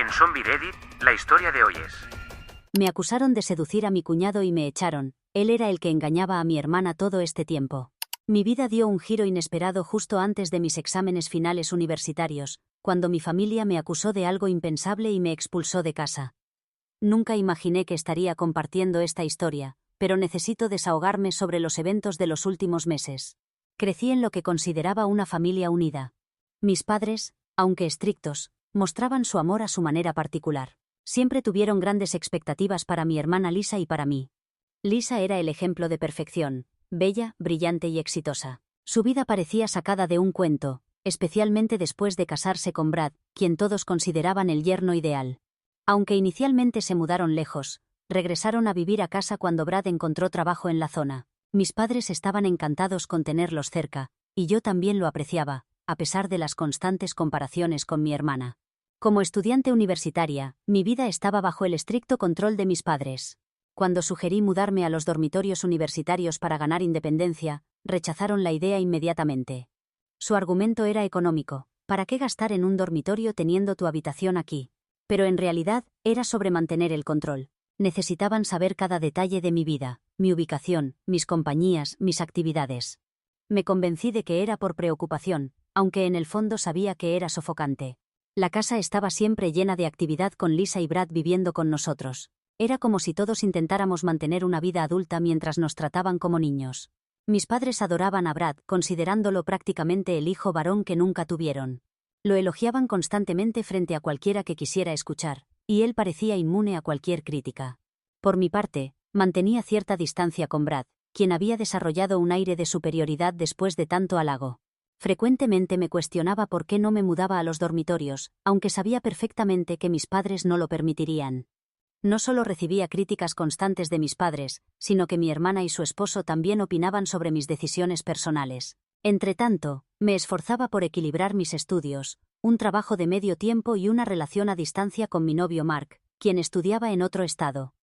En Zombie Reddit, la historia de hoy es... Me acusaron de seducir a mi cuñado y me echaron. Él era el que engañaba a mi hermana todo este tiempo. Mi vida dio un giro inesperado justo antes de mis exámenes finales universitarios, cuando mi familia me acusó de algo impensable y me expulsó de casa. Nunca imaginé que estaría compartiendo esta historia, pero necesito desahogarme sobre los eventos de los últimos meses. Crecí en lo que consideraba una familia unida. Mis padres, aunque estrictos, mostraban su amor a su manera particular. Siempre tuvieron grandes expectativas para mi hermana Lisa y para mí. Lisa era el ejemplo de perfección, bella, brillante y exitosa. Su vida parecía sacada de un cuento, especialmente después de casarse con Brad, quien todos consideraban el yerno ideal. Aunque inicialmente se mudaron lejos, regresaron a vivir a casa cuando Brad encontró trabajo en la zona. Mis padres estaban encantados con tenerlos cerca, y yo también lo apreciaba, a pesar de las constantes comparaciones con mi hermana. Como estudiante universitaria, mi vida estaba bajo el estricto control de mis padres. Cuando sugerí mudarme a los dormitorios universitarios para ganar independencia, rechazaron la idea inmediatamente. Su argumento era económico: ¿para qué gastar en un dormitorio teniendo tu habitación aquí? Pero en realidad, era sobre mantener el control. Necesitaban saber cada detalle de mi vida, mi ubicación, mis compañías, mis actividades. Me convencí de que era por preocupación, aunque en el fondo sabía que era sofocante. La casa estaba siempre llena de actividad con Lisa y Brad viviendo con nosotros. Era como si todos intentáramos mantener una vida adulta mientras nos trataban como niños. Mis padres adoraban a Brad, considerándolo prácticamente el hijo varón que nunca tuvieron. Lo elogiaban constantemente frente a cualquiera que quisiera escuchar, y él parecía inmune a cualquier crítica. Por mi parte, mantenía cierta distancia con Brad, quien había desarrollado un aire de superioridad después de tanto halago. Frecuentemente me cuestionaba por qué no me mudaba a los dormitorios, aunque sabía perfectamente que mis padres no lo permitirían. No solo recibía críticas constantes de mis padres, sino que mi hermana y su esposo también opinaban sobre mis decisiones personales. Entretanto, me esforzaba por equilibrar mis estudios, un trabajo de medio tiempo y una relación a distancia con mi novio Mark, quien estudiaba en otro estado.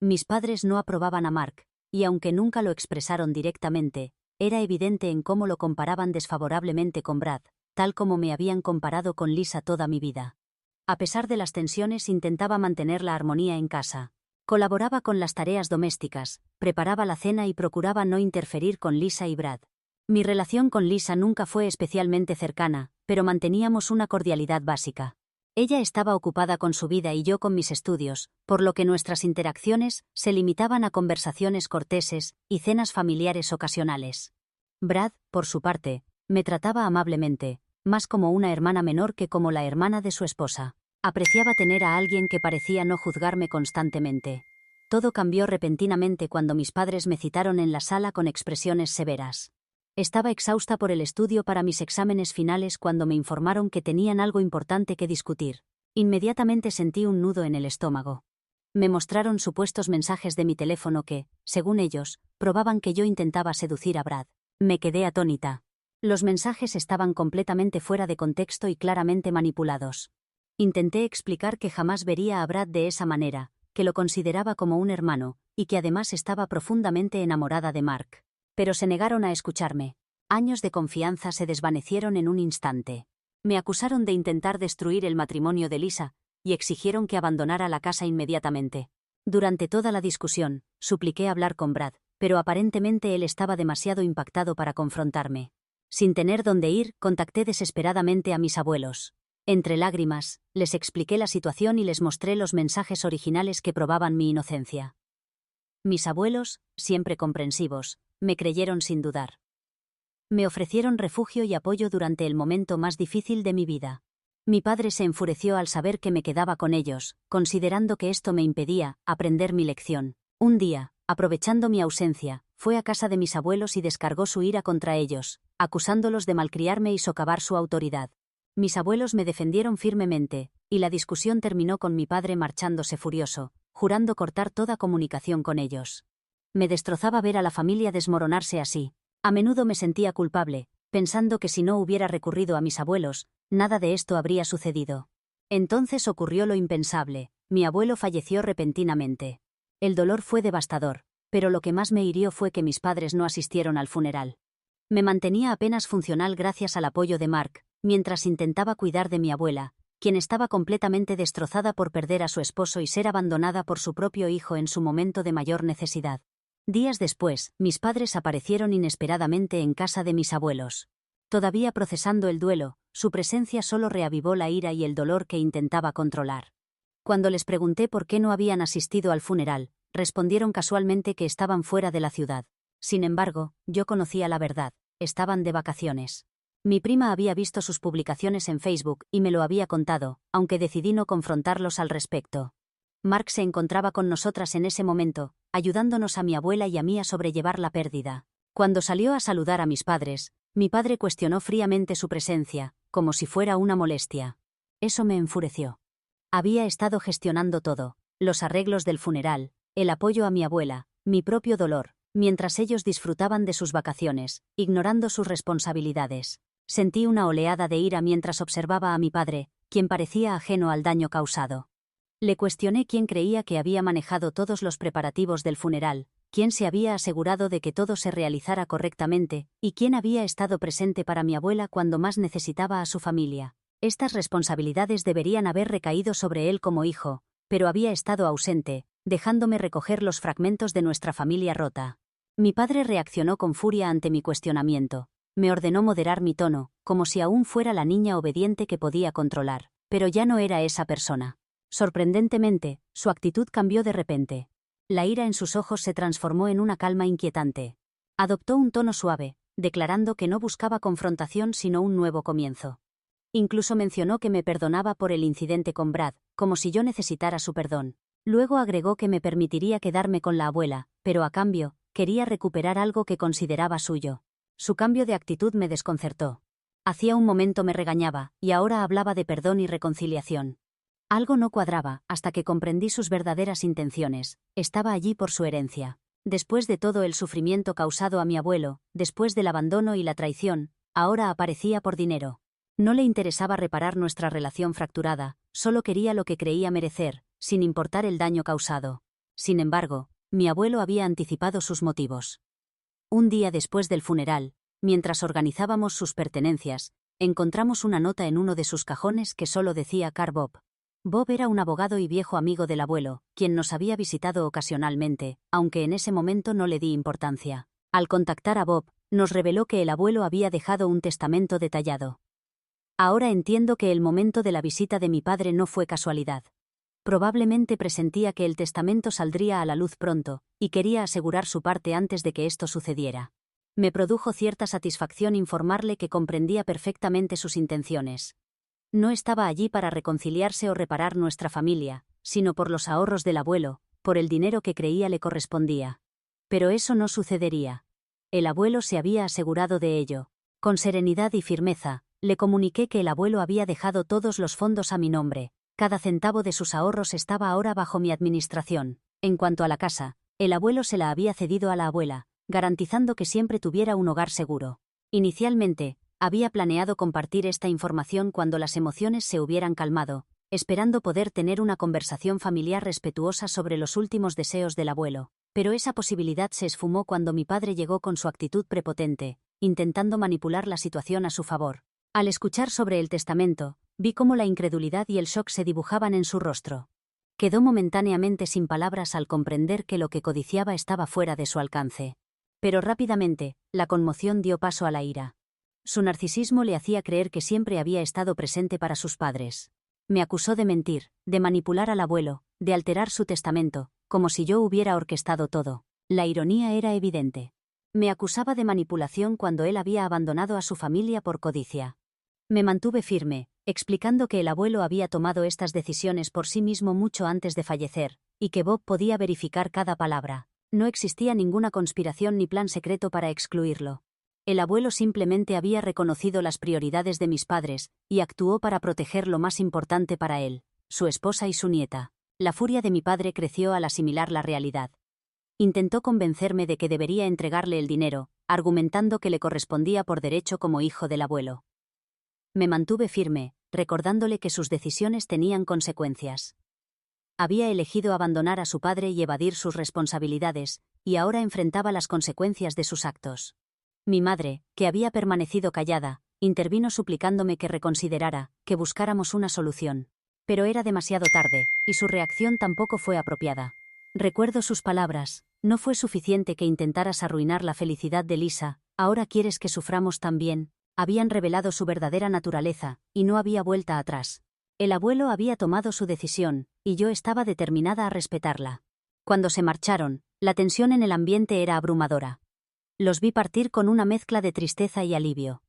Mis padres no aprobaban a Mark, y aunque nunca lo expresaron directamente, era evidente en cómo lo comparaban desfavorablemente con Brad, tal como me habían comparado con Lisa toda mi vida. A pesar de las tensiones, intentaba mantener la armonía en casa. Colaboraba con las tareas domésticas, preparaba la cena y procuraba no interferir con Lisa y Brad. Mi relación con Lisa nunca fue especialmente cercana, pero manteníamos una cordialidad básica. Ella estaba ocupada con su vida y yo con mis estudios, por lo que nuestras interacciones se limitaban a conversaciones corteses y cenas familiares ocasionales. Brad, por su parte, me trataba amablemente, más como una hermana menor que como la hermana de su esposa. Apreciaba tener a alguien que parecía no juzgarme constantemente. Todo cambió repentinamente cuando mis padres me citaron en la sala con expresiones severas. Estaba exhausta por el estudio para mis exámenes finales cuando me informaron que tenían algo importante que discutir. Inmediatamente sentí un nudo en el estómago. Me mostraron supuestos mensajes de mi teléfono que, según ellos, probaban que yo intentaba seducir a Brad. Me quedé atónita. Los mensajes estaban completamente fuera de contexto y claramente manipulados. Intenté explicar que jamás vería a Brad de esa manera, que lo consideraba como un hermano, y que además estaba profundamente enamorada de Mark. Pero se negaron a escucharme. Años de confianza se desvanecieron en un instante. Me acusaron de intentar destruir el matrimonio de Lisa, y exigieron que abandonara la casa inmediatamente. Durante toda la discusión, supliqué hablar con Brad, pero aparentemente él estaba demasiado impactado para confrontarme. Sin tener dónde ir, contacté desesperadamente a mis abuelos. Entre lágrimas, les expliqué la situación y les mostré los mensajes originales que probaban mi inocencia. Mis abuelos, siempre comprensivos, me creyeron sin dudar. Me ofrecieron refugio y apoyo durante el momento más difícil de mi vida. Mi padre se enfureció al saber que me quedaba con ellos, considerando que esto me impedía aprender mi lección. Un día, aprovechando mi ausencia, fue a casa de mis abuelos y descargó su ira contra ellos, acusándolos de malcriarme y socavar su autoridad. Mis abuelos me defendieron firmemente, y la discusión terminó con mi padre marchándose furioso, jurando cortar toda comunicación con ellos. Me destrozaba ver a la familia desmoronarse así. A menudo me sentía culpable, pensando que si no hubiera recurrido a mis abuelos, nada de esto habría sucedido. Entonces ocurrió lo impensable: mi abuelo falleció repentinamente. El dolor fue devastador, pero lo que más me hirió fue que mis padres no asistieron al funeral. Me mantenía apenas funcional gracias al apoyo de Mark, mientras intentaba cuidar de mi abuela, quien estaba completamente destrozada por perder a su esposo y ser abandonada por su propio hijo en su momento de mayor necesidad. Días después, mis padres aparecieron inesperadamente en casa de mis abuelos. Todavía procesando el duelo, su presencia solo reavivó la ira y el dolor que intentaba controlar. Cuando les pregunté por qué no habían asistido al funeral, respondieron casualmente que estaban fuera de la ciudad. Sin embargo, yo conocía la verdad: estaban de vacaciones. Mi prima había visto sus publicaciones en Facebook y me lo había contado, aunque decidí no confrontarlos al respecto. Mark se encontraba con nosotras en ese momento, ayudándonos a mi abuela y a mí a sobrellevar la pérdida. Cuando salió a saludar a mis padres, mi padre cuestionó fríamente su presencia, como si fuera una molestia. Eso me enfureció. Había estado gestionando todo: los arreglos del funeral, el apoyo a mi abuela, mi propio dolor, mientras ellos disfrutaban de sus vacaciones, ignorando sus responsabilidades. Sentí una oleada de ira mientras observaba a mi padre, quien parecía ajeno al daño causado. Le cuestioné quién creía que había manejado todos los preparativos del funeral, quién se había asegurado de que todo se realizara correctamente, y quién había estado presente para mi abuela cuando más necesitaba a su familia. Estas responsabilidades deberían haber recaído sobre él como hijo, pero había estado ausente, dejándome recoger los fragmentos de nuestra familia rota. Mi padre reaccionó con furia ante mi cuestionamiento. Me ordenó moderar mi tono, como si aún fuera la niña obediente que podía controlar, pero ya no era esa persona. Sorprendentemente, su actitud cambió de repente. La ira en sus ojos se transformó en una calma inquietante. Adoptó un tono suave, declarando que no buscaba confrontación sino un nuevo comienzo. Incluso mencionó que me perdonaba por el incidente con Brad, como si yo necesitara su perdón. Luego agregó que me permitiría quedarme con la abuela, pero a cambio, quería recuperar algo que consideraba suyo. Su cambio de actitud me desconcertó. Hacía un momento me regañaba, y ahora hablaba de perdón y reconciliación. Algo no cuadraba, hasta que comprendí sus verdaderas intenciones. Estaba allí por su herencia. Después de todo el sufrimiento causado a mi abuelo, después del abandono y la traición, ahora aparecía por dinero. No le interesaba reparar nuestra relación fracturada, solo quería lo que creía merecer, sin importar el daño causado. Sin embargo, mi abuelo había anticipado sus motivos. Un día después del funeral, mientras organizábamos sus pertenencias, encontramos una nota en uno de sus cajones que solo decía Car Bob. Bob era un abogado y viejo amigo del abuelo, quien nos había visitado ocasionalmente, aunque en ese momento no le di importancia. Al contactar a Bob, nos reveló que el abuelo había dejado un testamento detallado. Ahora entiendo que el momento de la visita de mi padre no fue casualidad. Probablemente presentía que el testamento saldría a la luz pronto, y quería asegurar su parte antes de que esto sucediera. Me produjo cierta satisfacción informarle que comprendía perfectamente sus intenciones. No estaba allí para reconciliarse o reparar nuestra familia, sino por los ahorros del abuelo, por el dinero que creía le correspondía. Pero eso no sucedería. El abuelo se había asegurado de ello. Con serenidad y firmeza, le comuniqué que el abuelo había dejado todos los fondos a mi nombre. Cada centavo de sus ahorros estaba ahora bajo mi administración. En cuanto a la casa, el abuelo se la había cedido a la abuela, garantizando que siempre tuviera un hogar seguro. Inicialmente, había planeado compartir esta información cuando las emociones se hubieran calmado, esperando poder tener una conversación familiar respetuosa sobre los últimos deseos del abuelo, pero esa posibilidad se esfumó cuando mi padre llegó con su actitud prepotente, intentando manipular la situación a su favor. Al escuchar sobre el testamento, vi cómo la incredulidad y el shock se dibujaban en su rostro. Quedó momentáneamente sin palabras al comprender que lo que codiciaba estaba fuera de su alcance. Pero rápidamente, la conmoción dio paso a la ira. Su narcisismo le hacía creer que siempre había estado presente para sus padres. Me acusó de mentir, de manipular al abuelo, de alterar su testamento, como si yo hubiera orquestado todo. La ironía era evidente. Me acusaba de manipulación cuando él había abandonado a su familia por codicia. Me mantuve firme, explicando que el abuelo había tomado estas decisiones por sí mismo mucho antes de fallecer, y que Bob podía verificar cada palabra. No existía ninguna conspiración ni plan secreto para excluirlo. El abuelo simplemente había reconocido las prioridades de mis padres, y actuó para proteger lo más importante para él, su esposa y su nieta. La furia de mi padre creció al asimilar la realidad. Intentó convencerme de que debería entregarle el dinero, argumentando que le correspondía por derecho como hijo del abuelo. Me mantuve firme, recordándole que sus decisiones tenían consecuencias. Había elegido abandonar a su padre y evadir sus responsabilidades, y ahora enfrentaba las consecuencias de sus actos. Mi madre, que había permanecido callada, intervino suplicándome que reconsiderara, que buscáramos una solución. Pero era demasiado tarde, y su reacción tampoco fue apropiada. Recuerdo sus palabras: no fue suficiente que intentaras arruinar la felicidad de Lisa, ahora quieres que suframos también. Habían revelado su verdadera naturaleza, y no había vuelta atrás. El abuelo había tomado su decisión, y yo estaba determinada a respetarla. Cuando se marcharon, la tensión en el ambiente era abrumadora. Los vi partir con una mezcla de tristeza y alivio.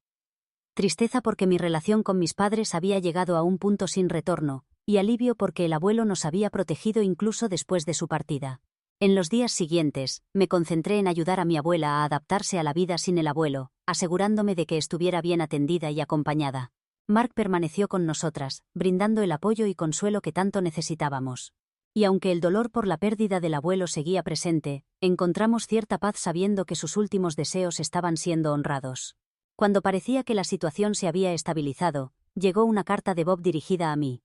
Tristeza porque mi relación con mis padres había llegado a un punto sin retorno, y alivio porque el abuelo nos había protegido incluso después de su partida. En los días siguientes, me concentré en ayudar a mi abuela a adaptarse a la vida sin el abuelo, asegurándome de que estuviera bien atendida y acompañada. Mark permaneció con nosotras, brindando el apoyo y consuelo que tanto necesitábamos. Y aunque el dolor por la pérdida del abuelo seguía presente, encontramos cierta paz sabiendo que sus últimos deseos estaban siendo honrados. Cuando parecía que la situación se había estabilizado, llegó una carta de Bob dirigida a mí.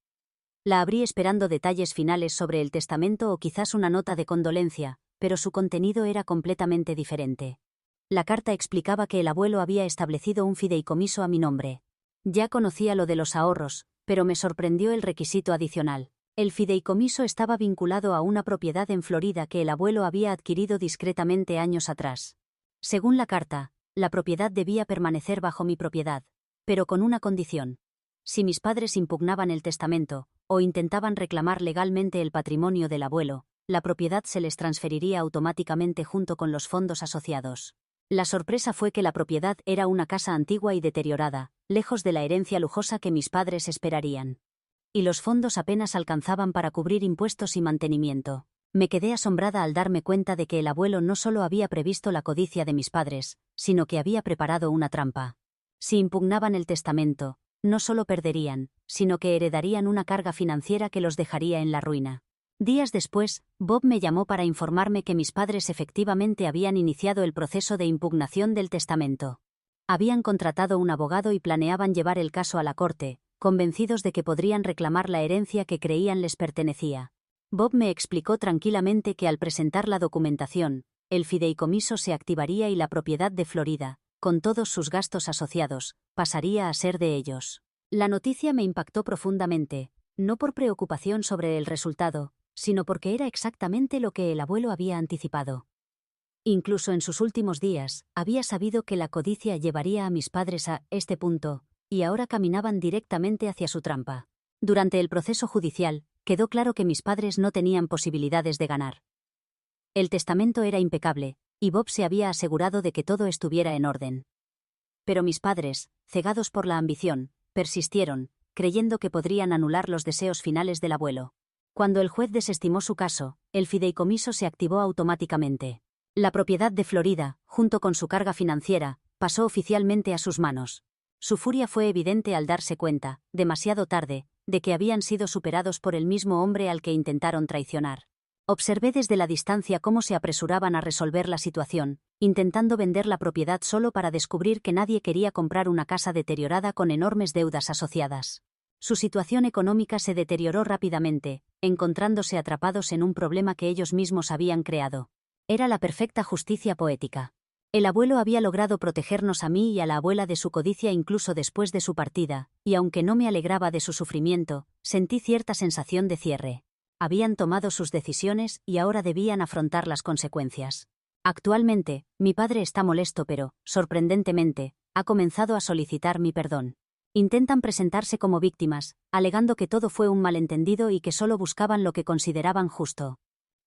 La abrí esperando detalles finales sobre el testamento o quizás una nota de condolencia, pero su contenido era completamente diferente. La carta explicaba que el abuelo había establecido un fideicomiso a mi nombre. Ya conocía lo de los ahorros, pero me sorprendió el requisito adicional. El fideicomiso estaba vinculado a una propiedad en Florida que el abuelo había adquirido discretamente años atrás. Según la carta, la propiedad debía permanecer bajo mi propiedad, pero con una condición. Si mis padres impugnaban el testamento, o intentaban reclamar legalmente el patrimonio del abuelo, la propiedad se les transferiría automáticamente junto con los fondos asociados. La sorpresa fue que la propiedad era una casa antigua y deteriorada, lejos de la herencia lujosa que mis padres esperarían. Y los fondos apenas alcanzaban para cubrir impuestos y mantenimiento. Me quedé asombrada al darme cuenta de que el abuelo no solo había previsto la codicia de mis padres, sino que había preparado una trampa. Si impugnaban el testamento, no solo perderían, sino que heredarían una carga financiera que los dejaría en la ruina. Días después, Bob me llamó para informarme que mis padres efectivamente habían iniciado el proceso de impugnación del testamento. Habían contratado un abogado y planeaban llevar el caso a la corte, convencidos de que podrían reclamar la herencia que creían les pertenecía. Bob me explicó tranquilamente que al presentar la documentación, el fideicomiso se activaría y la propiedad de Florida, con todos sus gastos asociados, pasaría a ser de ellos. La noticia me impactó profundamente, no por preocupación sobre el resultado, sino porque era exactamente lo que el abuelo había anticipado. Incluso en sus últimos días, había sabido que la codicia llevaría a mis padres a este punto, y ahora caminaban directamente hacia su trampa. Durante el proceso judicial, quedó claro que mis padres no tenían posibilidades de ganar. El testamento era impecable, y Bob se había asegurado de que todo estuviera en orden. Pero mis padres, cegados por la ambición, persistieron, creyendo que podrían anular los deseos finales del abuelo. Cuando el juez desestimó su caso, el fideicomiso se activó automáticamente. La propiedad de Florida, junto con su carga financiera, pasó oficialmente a sus manos. Su furia fue evidente al darse cuenta, demasiado tarde, de que habían sido superados por el mismo hombre al que intentaron traicionar. Observé desde la distancia cómo se apresuraban a resolver la situación, intentando vender la propiedad solo para descubrir que nadie quería comprar una casa deteriorada con enormes deudas asociadas. Su situación económica se deterioró rápidamente, encontrándose atrapados en un problema que ellos mismos habían creado. Era la perfecta justicia poética. El abuelo había logrado protegernos a mí y a la abuela de su codicia incluso después de su partida, y aunque no me alegraba de su sufrimiento, sentí cierta sensación de cierre. Habían tomado sus decisiones y ahora debían afrontar las consecuencias. Actualmente, mi padre está molesto pero, sorprendentemente, ha comenzado a solicitar mi perdón. Intentan presentarse como víctimas, alegando que todo fue un malentendido y que solo buscaban lo que consideraban justo.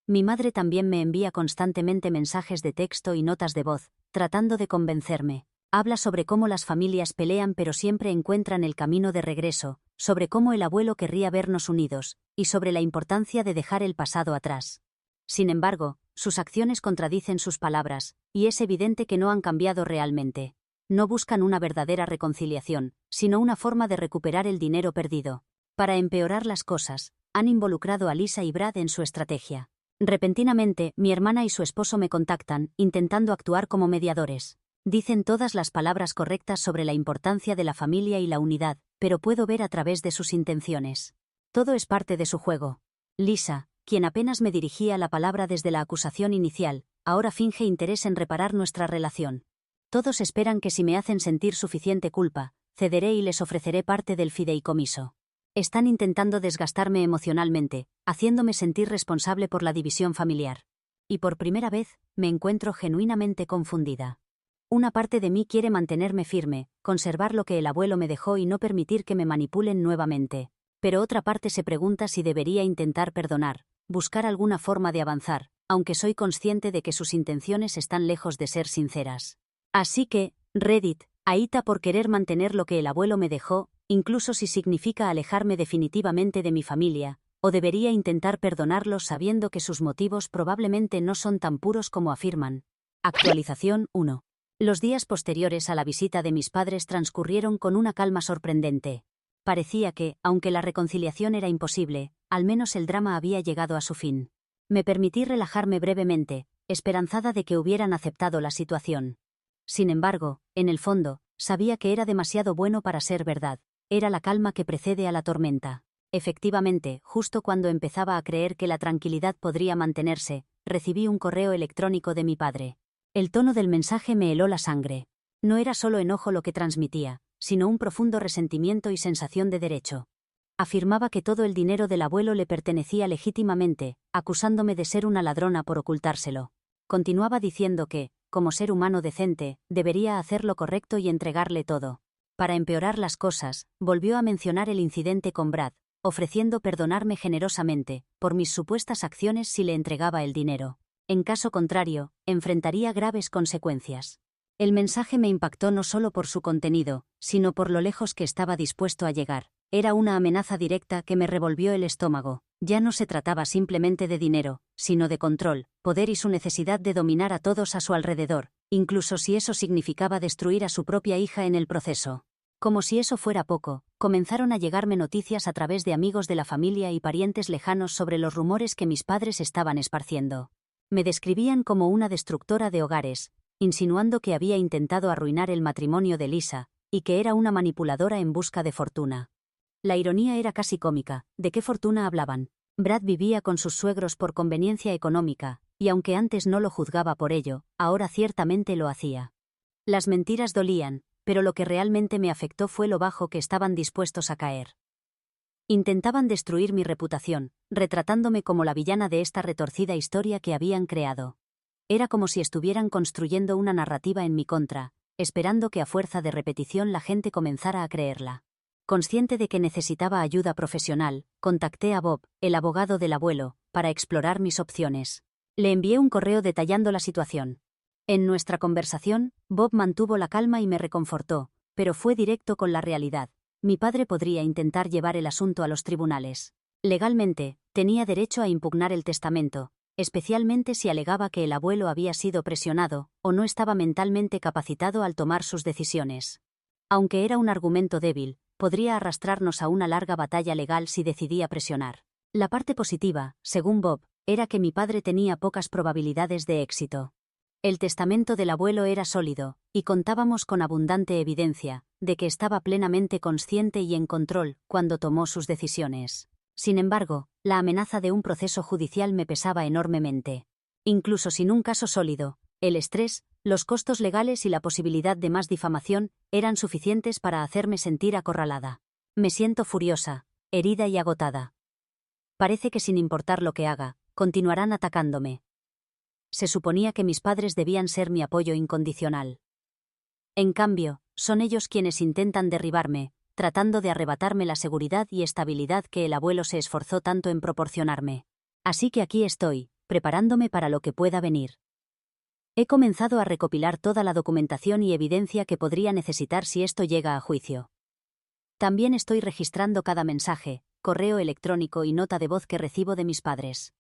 Mi madre también me envía constantemente mensajes de texto y notas de voz, tratando de convencerme. Habla sobre cómo las familias pelean pero siempre encuentran el camino de regreso, sobre cómo el abuelo querría vernos unidos, y sobre la importancia de dejar el pasado atrás. Sin embargo, sus acciones contradicen sus palabras, y es evidente que no han cambiado realmente. No buscan una verdadera reconciliación, sino una forma de recuperar el dinero perdido. Para empeorar las cosas, han involucrado a Lisa y Brad en su estrategia. Repentinamente, mi hermana y su esposo me contactan, intentando actuar como mediadores. Dicen todas las palabras correctas sobre la importancia de la familia y la unidad, pero puedo ver a través de sus intenciones. Todo es parte de su juego. Lisa, quien apenas me dirigía la palabra desde la acusación inicial, ahora finge interés en reparar nuestra relación. Todos esperan que si me hacen sentir suficiente culpa, cederé y les ofreceré parte del fideicomiso. Están intentando desgastarme emocionalmente, haciéndome sentir responsable por la división familiar. Y por primera vez, me encuentro genuinamente confundida. Una parte de mí quiere mantenerme firme, conservar lo que el abuelo me dejó y no permitir que me manipulen nuevamente. Pero otra parte se pregunta si debería intentar perdonar, buscar alguna forma de avanzar, aunque soy consciente de que sus intenciones están lejos de ser sinceras. Así que, Reddit, ahita por querer mantener lo que el abuelo me dejó, incluso si significa alejarme definitivamente de mi familia, o debería intentar perdonarlos sabiendo que sus motivos probablemente no son tan puros como afirman. Actualización 1. Los días posteriores a la visita de mis padres transcurrieron con una calma sorprendente. Parecía que, aunque la reconciliación era imposible, al menos el drama había llegado a su fin. Me permití relajarme brevemente, esperanzada de que hubieran aceptado la situación. Sin embargo, en el fondo, sabía que era demasiado bueno para ser verdad. Era la calma que precede a la tormenta. Efectivamente, justo cuando empezaba a creer que la tranquilidad podría mantenerse, recibí un correo electrónico de mi padre. El tono del mensaje me heló la sangre. No era solo enojo lo que transmitía, sino un profundo resentimiento y sensación de derecho. Afirmaba que todo el dinero del abuelo le pertenecía legítimamente, acusándome de ser una ladrona por ocultárselo. Continuaba diciendo que, como ser humano decente, debería hacer lo correcto y entregarle todo. Para empeorar las cosas, volvió a mencionar el incidente con Brad, ofreciendo perdonarme generosamente, por mis supuestas acciones si le entregaba el dinero. En caso contrario, enfrentaría graves consecuencias. El mensaje me impactó no solo por su contenido, sino por lo lejos que estaba dispuesto a llegar. Era una amenaza directa que me revolvió el estómago. Ya no se trataba simplemente de dinero, sino de control, poder y su necesidad de dominar a todos a su alrededor, incluso si eso significaba destruir a su propia hija en el proceso. Como si eso fuera poco, comenzaron a llegarme noticias a través de amigos de la familia y parientes lejanos sobre los rumores que mis padres estaban esparciendo. Me describían como una destructora de hogares, insinuando que había intentado arruinar el matrimonio de Lisa, y que era una manipuladora en busca de fortuna. La ironía era casi cómica. ¿De qué fortuna hablaban? Brad vivía con sus suegros por conveniencia económica, y aunque antes no lo juzgaba por ello, ahora ciertamente lo hacía. Las mentiras dolían, pero lo que realmente me afectó fue lo bajo que estaban dispuestos a caer. Intentaban destruir mi reputación, retratándome como la villana de esta retorcida historia que habían creado. Era como si estuvieran construyendo una narrativa en mi contra, esperando que a fuerza de repetición la gente comenzara a creerla. Consciente de que necesitaba ayuda profesional, contacté a Bob, el abogado del abuelo, para explorar mis opciones. Le envié un correo detallando la situación. En nuestra conversación, Bob mantuvo la calma y me reconfortó, pero fue directo con la realidad. Mi padre podría intentar llevar el asunto a los tribunales. Legalmente, tenía derecho a impugnar el testamento, especialmente si alegaba que el abuelo había sido presionado o no estaba mentalmente capacitado al tomar sus decisiones. Aunque era un argumento débil, podría arrastrarnos a una larga batalla legal si decidía presionar. La parte positiva, según Bob, era que mi padre tenía pocas probabilidades de éxito. El testamento del abuelo era sólido, y contábamos con abundante evidencia de que estaba plenamente consciente y en control cuando tomó sus decisiones. Sin embargo, la amenaza de un proceso judicial me pesaba enormemente. Incluso sin un caso sólido, el estrés, los costos legales y la posibilidad de más difamación eran suficientes para hacerme sentir acorralada. Me siento furiosa, herida y agotada. Parece que sin importar lo que haga, continuarán atacándome. Se suponía que mis padres debían ser mi apoyo incondicional. En cambio, son ellos quienes intentan derribarme, tratando de arrebatarme la seguridad y estabilidad que el abuelo se esforzó tanto en proporcionarme. Así que aquí estoy, preparándome para lo que pueda venir. He comenzado a recopilar toda la documentación y evidencia que podría necesitar si esto llega a juicio. También estoy registrando cada mensaje, correo electrónico y nota de voz que recibo de mis padres.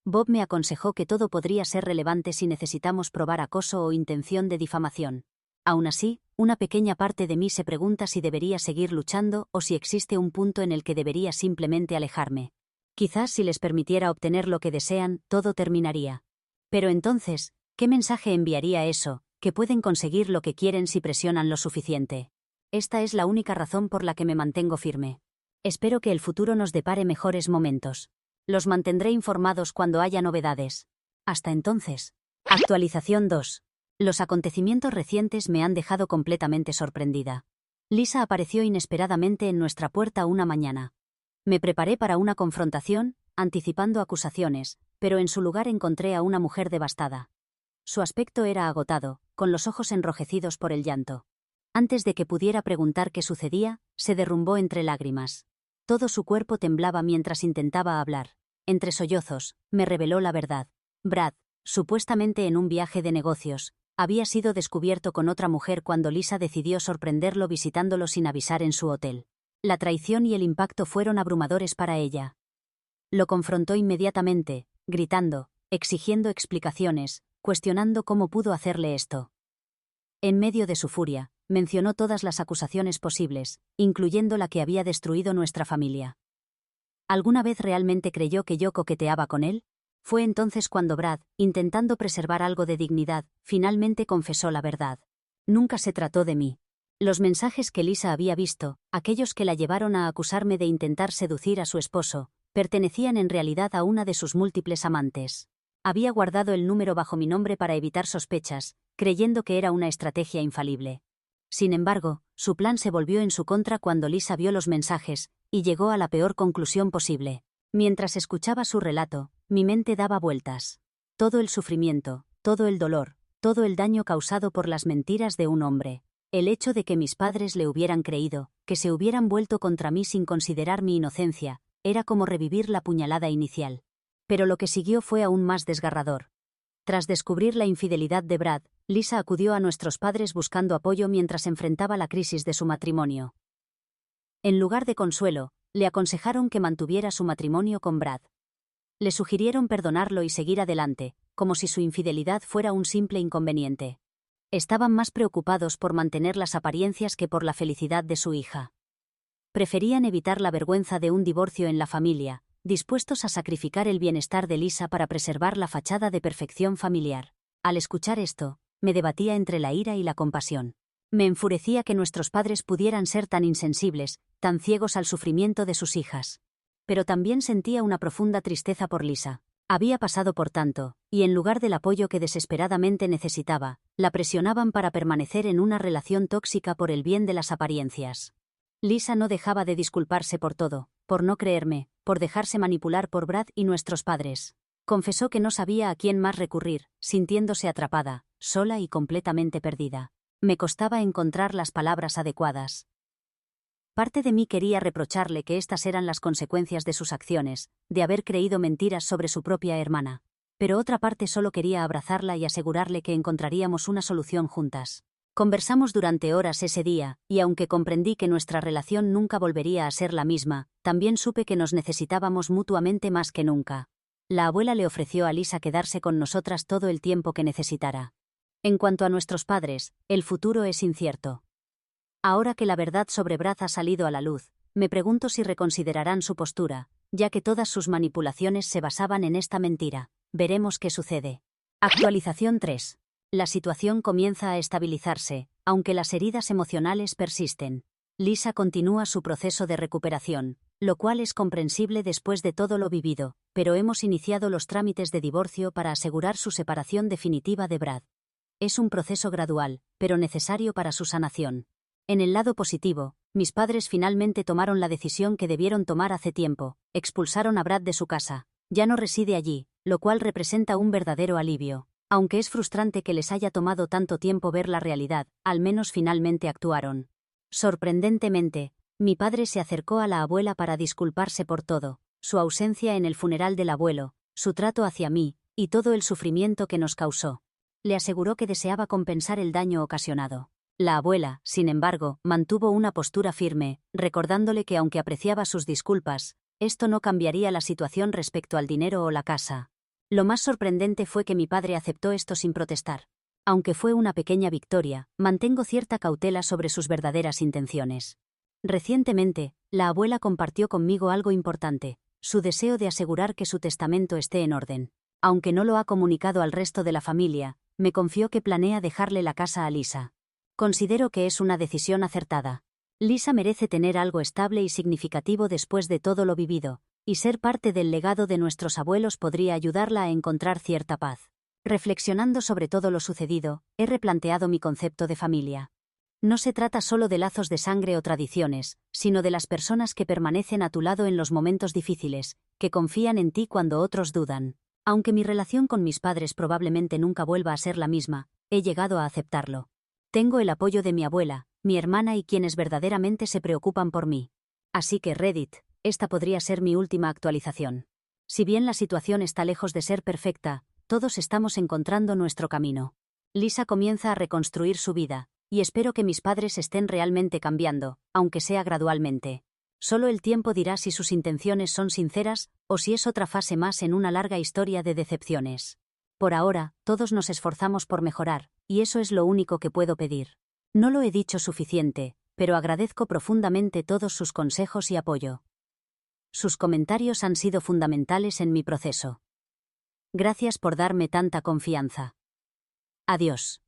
Bob me aconsejó que todo podría ser relevante si necesitamos probar acoso o intención de difamación. Aún así, una pequeña parte de mí se pregunta si debería seguir luchando o si existe un punto en el que debería simplemente alejarme. Quizás si les permitiera obtener lo que desean, todo terminaría. Pero entonces, ¿qué mensaje enviaría eso, que pueden conseguir lo que quieren si presionan lo suficiente? Esta es la única razón por la que me mantengo firme. Espero que el futuro nos depare mejores momentos. Los mantendré informados cuando haya novedades. Hasta entonces. Actualización 2. Los acontecimientos recientes me han dejado completamente sorprendida. Lisa apareció inesperadamente en nuestra puerta una mañana. Me preparé para una confrontación, anticipando acusaciones, pero en su lugar encontré a una mujer devastada. Su aspecto era agotado, con los ojos enrojecidos por el llanto. Antes de que pudiera preguntar qué sucedía, se derrumbó entre lágrimas. Todo su cuerpo temblaba mientras intentaba hablar. Entre sollozos, me reveló la verdad. Brad, supuestamente en un viaje de negocios, había sido descubierto con otra mujer cuando Lisa decidió sorprenderlo visitándolo sin avisar en su hotel. La traición y el impacto fueron abrumadores para ella. Lo confrontó inmediatamente, gritando, exigiendo explicaciones, cuestionando cómo pudo hacerle esto. En medio de su furia, mencionó todas las acusaciones posibles, incluyendo la que había destruido nuestra familia. ¿Alguna vez realmente creyó que yo coqueteaba con él? Fue entonces cuando Brad, intentando preservar algo de dignidad, finalmente confesó la verdad. Nunca se trató de mí. Los mensajes que Lisa había visto, aquellos que la llevaron a acusarme de intentar seducir a su esposo, pertenecían en realidad a una de sus múltiples amantes. Había guardado el número bajo mi nombre para evitar sospechas, creyendo que era una estrategia infalible. Sin embargo, su plan se volvió en su contra cuando Lisa vio los mensajes, y llegó a la peor conclusión posible. Mientras escuchaba su relato, mi mente daba vueltas. Todo el sufrimiento, todo el dolor, todo el daño causado por las mentiras de un hombre. El hecho de que mis padres le hubieran creído, que se hubieran vuelto contra mí sin considerar mi inocencia, era como revivir la puñalada inicial. Pero lo que siguió fue aún más desgarrador. Tras descubrir la infidelidad de Brad, Lisa acudió a nuestros padres buscando apoyo mientras enfrentaba la crisis de su matrimonio. En lugar de consuelo, le aconsejaron que mantuviera su matrimonio con Brad. Le sugirieron perdonarlo y seguir adelante, como si su infidelidad fuera un simple inconveniente. Estaban más preocupados por mantener las apariencias que por la felicidad de su hija. Preferían evitar la vergüenza de un divorcio en la familia, dispuestos a sacrificar el bienestar de Lisa para preservar la fachada de perfección familiar. Al escuchar esto, me debatía entre la ira y la compasión. Me enfurecía que nuestros padres pudieran ser tan insensibles, tan ciegos al sufrimiento de sus hijas. Pero también sentía una profunda tristeza por Lisa. Había pasado por tanto, y en lugar del apoyo que desesperadamente necesitaba, la presionaban para permanecer en una relación tóxica por el bien de las apariencias. Lisa no dejaba de disculparse por todo, por no creerme, por dejarse manipular por Brad y nuestros padres. Confesó que no sabía a quién más recurrir, sintiéndose atrapada, sola y completamente perdida. Me costaba encontrar las palabras adecuadas. Parte de mí quería reprocharle que estas eran las consecuencias de sus acciones, de haber creído mentiras sobre su propia hermana. Pero otra parte solo quería abrazarla y asegurarle que encontraríamos una solución juntas. Conversamos durante horas ese día, y aunque comprendí que nuestra relación nunca volvería a ser la misma, también supe que nos necesitábamos mutuamente más que nunca. La abuela le ofreció a Lisa quedarse con nosotras todo el tiempo que necesitara. En cuanto a nuestros padres, el futuro es incierto. Ahora que la verdad sobre Brad ha salido a la luz, me pregunto si reconsiderarán su postura, ya que todas sus manipulaciones se basaban en esta mentira. Veremos qué sucede. Actualización 3. La situación comienza a estabilizarse, aunque las heridas emocionales persisten. Lisa continúa su proceso de recuperación, lo cual es comprensible después de todo lo vivido, pero hemos iniciado los trámites de divorcio para asegurar su separación definitiva de Brad. Es un proceso gradual, pero necesario para su sanación. En el lado positivo, mis padres finalmente tomaron la decisión que debieron tomar hace tiempo, expulsaron a Brad de su casa. Ya no reside allí, lo cual representa un verdadero alivio. Aunque es frustrante que les haya tomado tanto tiempo ver la realidad, al menos finalmente actuaron. Sorprendentemente, mi padre se acercó a la abuela para disculparse por todo, su ausencia en el funeral del abuelo, su trato hacia mí, y todo el sufrimiento que nos causó. Le aseguró que deseaba compensar el daño ocasionado. La abuela, sin embargo, mantuvo una postura firme, recordándole que aunque apreciaba sus disculpas, esto no cambiaría la situación respecto al dinero o la casa. Lo más sorprendente fue que mi padre aceptó esto sin protestar. Aunque fue una pequeña victoria, mantengo cierta cautela sobre sus verdaderas intenciones. Recientemente, la abuela compartió conmigo algo importante, su deseo de asegurar que su testamento esté en orden. Aunque no lo ha comunicado al resto de la familia, me confió que planea dejarle la casa a Lisa. Considero que es una decisión acertada. Lisa merece tener algo estable y significativo después de todo lo vivido, y ser parte del legado de nuestros abuelos podría ayudarla a encontrar cierta paz. Reflexionando sobre todo lo sucedido, he replanteado mi concepto de familia. No se trata solo de lazos de sangre o tradiciones, sino de las personas que permanecen a tu lado en los momentos difíciles, que confían en ti cuando otros dudan. Aunque mi relación con mis padres probablemente nunca vuelva a ser la misma, he llegado a aceptarlo. Tengo el apoyo de mi abuela, mi hermana y quienes verdaderamente se preocupan por mí. Así que Reddit, esta podría ser mi última actualización. Si bien la situación está lejos de ser perfecta, todos estamos encontrando nuestro camino. Lisa comienza a reconstruir su vida, y espero que mis padres estén realmente cambiando, aunque sea gradualmente. Solo el tiempo dirá si sus intenciones son sinceras o si es otra fase más en una larga historia de decepciones. Por ahora, todos nos esforzamos por mejorar, y eso es lo único que puedo pedir. No lo he dicho suficiente, pero agradezco profundamente todos sus consejos y apoyo. Sus comentarios han sido fundamentales en mi proceso. Gracias por darme tanta confianza. Adiós.